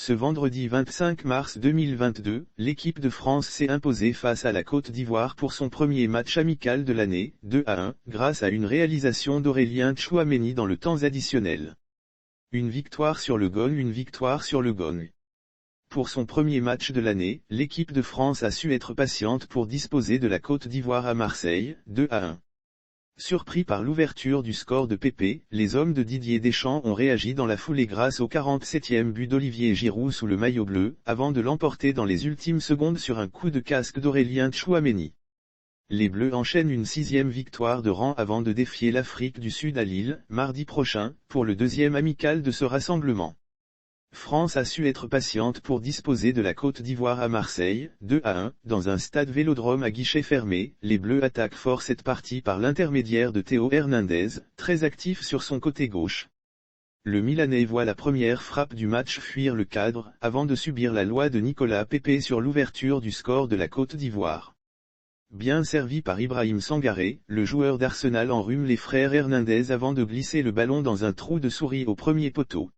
Ce vendredi 25 mars 2022, l'équipe de France s'est imposée face à la Côte d'Ivoire pour son premier match amical de l'année, 2-1, grâce à une réalisation d'Aurélien Tchouaméni dans le temps additionnel. Une victoire sur le gong, une victoire sur le gong. Pour son premier match de l'année, l'équipe de France a su être patiente pour disposer de la Côte d'Ivoire à Marseille, 2-1. Surpris par l'ouverture du score de Pépé, les hommes de Didier Deschamps ont réagi dans la foulée grâce au 47e but d'Olivier Giroud sous le maillot bleu, avant de l'emporter dans les ultimes secondes sur un coup de casque d'Aurélien Tchouaméni. Les Bleus enchaînent une 6e victoire de rang avant de défier l'Afrique du Sud à Lille, mardi prochain, pour le deuxième amical de ce rassemblement. France a su être patiente pour disposer de la Côte d'Ivoire à Marseille, 2-1, dans un stade Vélodrome à guichet fermé. Les Bleus attaquent fort cette partie par l'intermédiaire de Théo Hernandez, très actif sur son côté gauche. Le Milanais voit la première frappe du match fuir le cadre, avant de subir la loi de Nicolas Pepe sur l'ouverture du score de la Côte d'Ivoire. Bien servi par Ibrahim Sangaré, le joueur d'Arsenal enrhume les frères Hernandez avant de glisser le ballon dans un trou de souris au premier poteau.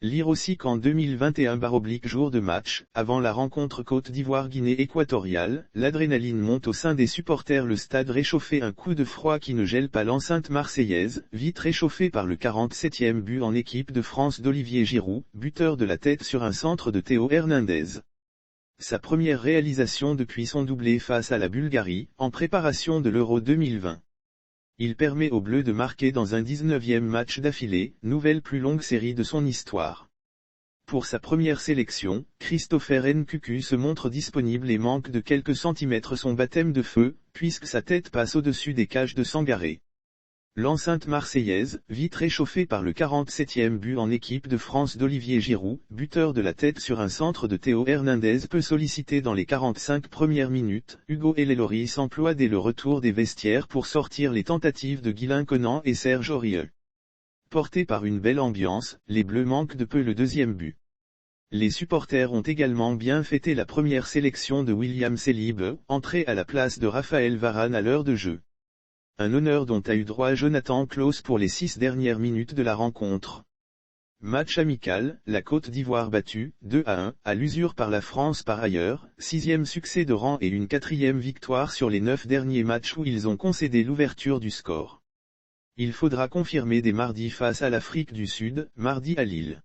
Lire aussi qu'en 2021 jour de match, avant la rencontre Côte d'Ivoire-Guinée équatoriale, l'adrénaline monte au sein des supporters, le stade réchauffé, un coup de froid qui ne gèle pas l'enceinte marseillaise, vite réchauffé par le 47e but en équipe de France d'Olivier Giroud, buteur de la tête sur un centre de Théo Hernandez. Sa première réalisation depuis son doublé face à la Bulgarie, en préparation de l'Euro 2020. Il permet aux Bleus de marquer dans un 19e match d'affilée, nouvelle plus longue série de son histoire. Pour sa première sélection, Christopher Nkunku se montre disponible et manque de quelques centimètres son baptême de feu, puisque sa tête passe au-dessus des cages de Sangaré. L'enceinte marseillaise, vite réchauffée par le 47e but en équipe de France d'Olivier Giroud, buteur de la tête sur un centre de Théo Hernandez, peu sollicité dans les 45 premières minutes. Hugo Elelori s'emploie dès le retour des vestiaires pour sortir les tentatives de Guilain Conan et Serge Aurieux. Portés par une belle ambiance, les Bleus manquent de peu le deuxième but. Les supporters ont également bien fêté la première sélection de William Saliba, entré à la place de Raphaël Varane à l'heure de jeu. Un honneur dont a eu droit Jonathan Klaus pour les 6 dernières minutes de la rencontre. Match amical, la Côte d'Ivoire battue, 2-1, à l'usure par la France par ailleurs, 6e succès de rang et une 4e victoire sur les 9 derniers matchs où ils ont concédé l'ouverture du score. Il faudra confirmer dès mardi face à l'Afrique du Sud, mardi à Lille.